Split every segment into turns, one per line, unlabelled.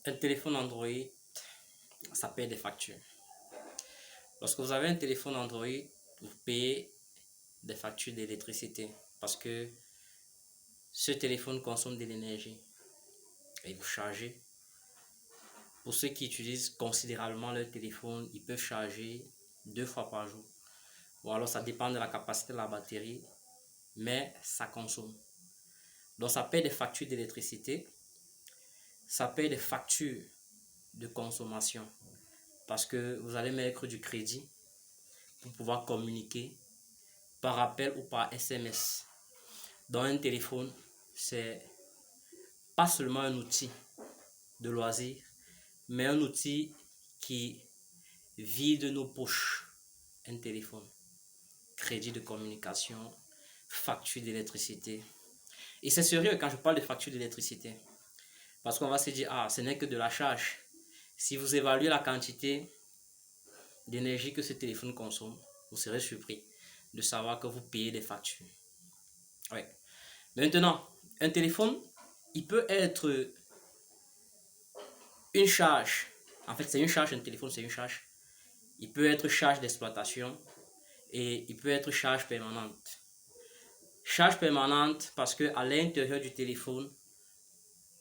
Un téléphone Android, ça paye des factures. Lorsque vous avez un téléphone Android, vous payez des factures d'électricité parce que ce téléphone consomme de l'énergie et vous chargez. Pour ceux qui utilisent considérablement leur téléphone, ils peuvent charger 2 fois par jour. Ou alors ça dépend de la capacité de la batterie, mais ça consomme. Donc ça paye des factures d'électricité, ça paye des factures de consommation parce que vous allez mettre du crédit pour pouvoir communiquer par appel ou par SMS. Dans un téléphone, c'est pas seulement un outil de loisir, mais un outil qui vide nos poches. Un téléphone, crédit de communication, facture d'électricité. Et c'est sérieux quand je parle de facture d'électricité. Parce qu'on va se dire, ah, ce n'est que de la charge. Si vous évaluez la quantité d'énergie que ce téléphone consomme, vous serez surpris de savoir que vous payez des factures. Ouais. Maintenant, un téléphone, il peut être une charge. En fait, c'est une charge, un téléphone, c'est une charge. Il peut être charge d'exploitation et il peut être charge permanente. Charge permanente parce que à l'intérieur du téléphone,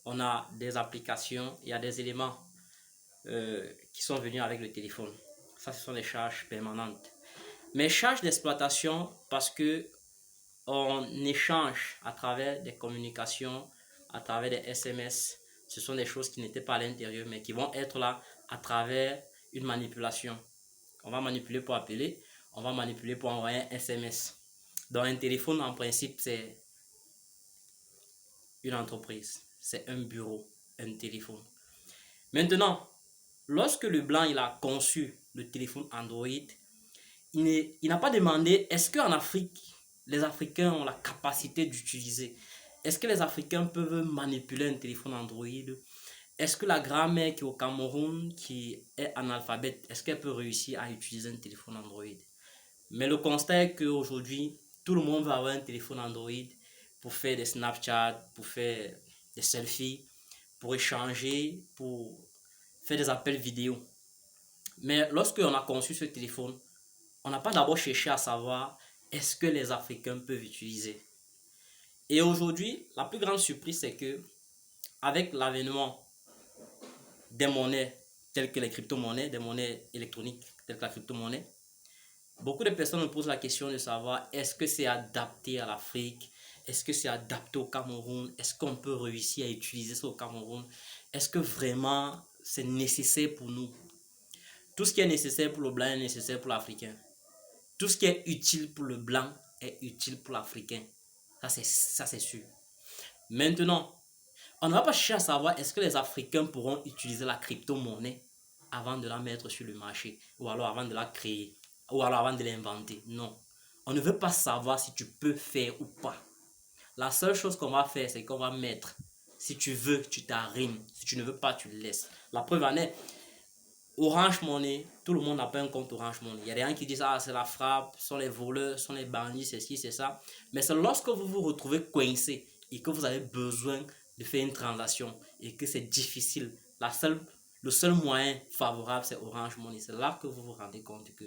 on a des applications, il y a des éléments qui sont venus avec le téléphone. Ça, ce sont des charges permanentes. Mais charge d'exploitation parce que on échange à travers des communications, à travers des SMS. Ce sont des choses qui n'étaient pas à l'intérieur, mais qui vont être là à travers une manipulation. On va manipuler pour appeler, on va manipuler pour envoyer un SMS. Dans un téléphone, en principe, c'est une entreprise, c'est un bureau, un téléphone. Maintenant, lorsque le blanc il a conçu le téléphone Android, il n'a pas demandé est-ce qu'en Afrique, les Africains ont la capacité d'utiliser. Est-ce que les Africains peuvent manipuler un téléphone Android? Est-ce que la grand-mère qui est au Cameroun, qui est analphabète, est-ce qu'elle peut réussir à utiliser un téléphone Android? Mais le constat est qu'aujourd'hui, tout le monde va avoir un téléphone Android pour faire des Snapchat, pour faire des selfies, pour échanger, pour faire des appels vidéo. Mais lorsque on a conçu ce téléphone, on n'a pas d'abord cherché à savoir est-ce que les Africains peuvent utiliser. Et aujourd'hui, la plus grande surprise, c'est que avec l'avènement des monnaies telles que les crypto-monnaies, des monnaies électroniques telles que la crypto-monnaie, beaucoup de personnes me posent la question de savoir est-ce que c'est adapté à l'Afrique, est-ce que c'est adapté au Cameroun, est-ce qu'on peut réussir à utiliser ça au Cameroun, est-ce que vraiment c'est nécessaire pour nous. Tout ce qui est nécessaire pour le blanc est nécessaire pour l'Africain. Tout ce qui est utile pour le blanc est utile pour l'Africain. Ça c'est sûr. Maintenant, on ne va pas chercher à savoir est-ce que les Africains pourront utiliser la crypto-monnaie avant de la mettre sur le marché, ou alors avant de la créer, ou alors avant de l'inventer. Non. On ne veut pas savoir si tu peux faire ou pas. La seule chose qu'on va faire, c'est qu'on va mettre. Si tu veux, tu t'arrimes. Si tu ne veux pas, tu le laisses. La preuve en est, Orange Money, tout le monde n'a pas un compte Orange Money. Il y a des gens qui disent ah c'est la frappe, ce sont les voleurs, ce sont les bandits, c'est ci, c'est ça. Mais c'est lorsque vous vous retrouvez coincé et que vous avez besoin de faire une transaction et que c'est difficile. Le seul moyen favorable c'est Orange Money. C'est là que vous vous rendez compte que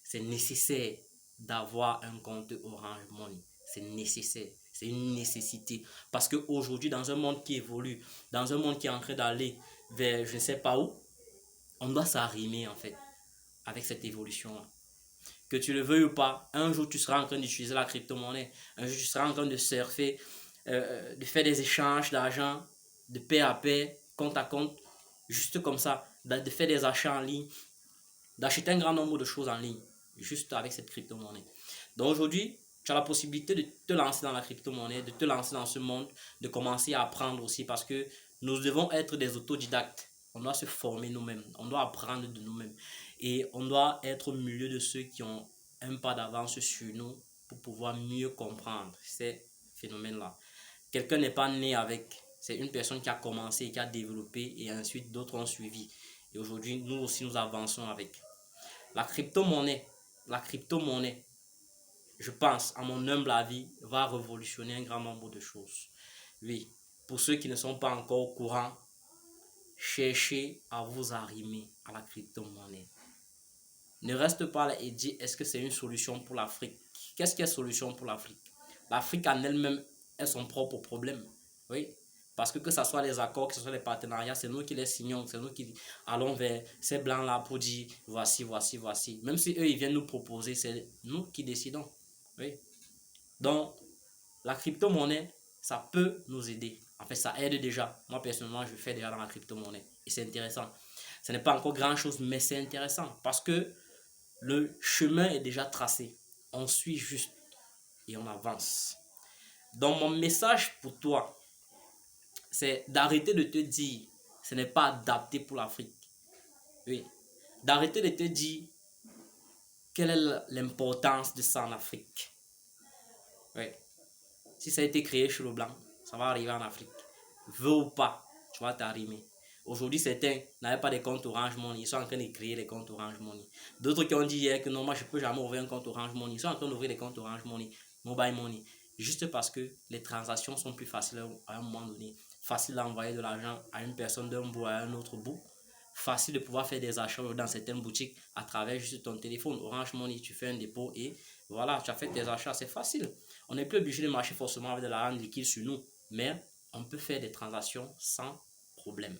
c'est nécessaire d'avoir un compte Orange Money. C'est nécessaire, c'est une nécessité. Parce qu'aujourd'hui, dans un monde qui évolue, dans un monde qui est en train d'aller vers je ne sais pas où, on doit s'arrimer en fait avec cette évolution là. Que tu le veuilles ou pas, un jour tu seras en train d'utiliser la crypto-monnaie, un jour tu seras en train de surfer, de faire des échanges d'argent de paix à paix, compte à compte, juste comme ça, de faire des achats en ligne, d'acheter un grand nombre de choses en ligne, juste avec cette crypto-monnaie. Donc aujourd'hui, tu as la possibilité de te lancer dans la crypto-monnaie, de te lancer dans ce monde, de commencer à apprendre aussi parce que nous devons être des autodidactes. On doit se former nous-mêmes, on doit apprendre de nous-mêmes et on doit être au milieu de ceux qui ont un pas d'avance sur nous pour pouvoir mieux comprendre ces phénomènes-là. Quelqu'un n'est pas né avec, c'est une personne qui a commencé, qui a développé et ensuite d'autres ont suivi. Et aujourd'hui, nous aussi, nous avançons avec. La crypto-monnaie, je pense, à mon humble avis, va révolutionner un grand nombre de choses. Oui, pour ceux qui ne sont pas encore au courant, cherchez à vous arrimer à la crypto-monnaie. Ne reste pas là et dis est-ce que c'est une solution pour l'Afrique? Qu'est-ce qui est solution pour l'Afrique? L'Afrique en elle-même est son propre problème. Oui. Parce que ce soit les accords, que ce soit les partenariats, c'est nous qui les signons, c'est nous qui allons vers ces blancs-là pour dire voici, voici, voici. Même si eux, ils viennent nous proposer, c'est nous qui décidons. Oui. Donc, la crypto-monnaie, ça peut nous aider. En fait, ça aide déjà. Moi, personnellement, je fais déjà dans la crypto-monnaie. Et c'est intéressant. Ce n'est pas encore grand-chose, mais c'est intéressant. Parce que le chemin est déjà tracé. On suit juste et on avance. Donc, mon message pour toi, c'est d'arrêter de te dire ce n'est pas adapté pour l'Afrique. Oui. D'arrêter de te dire quelle est l'importance de ça en Afrique. Oui. Si ça a été créé chez le blanc, ça va arriver en Afrique. Veux ou pas, tu vas t'arrimer. Aujourd'hui, certains n'avaient pas de compte Orange Money. Ils sont en train de créer les comptes Orange Money. D'autres qui ont dit hier que non, moi je ne peux jamais ouvrir un compte Orange Money. Ils sont en train d'ouvrir des comptes Orange Money, Mobile Money. Juste parce que les transactions sont plus faciles à un moment donné. Facile d'envoyer de l'argent à une personne d'un bout à un autre bout. Facile de pouvoir faire des achats dans certaines boutiques à travers juste ton téléphone. Orange Money, tu fais un dépôt et voilà, tu as fait tes achats. C'est facile. On n'est plus obligé de marcher forcément avec de l'argent liquide sur nous. Mais on peut faire des transactions sans problème.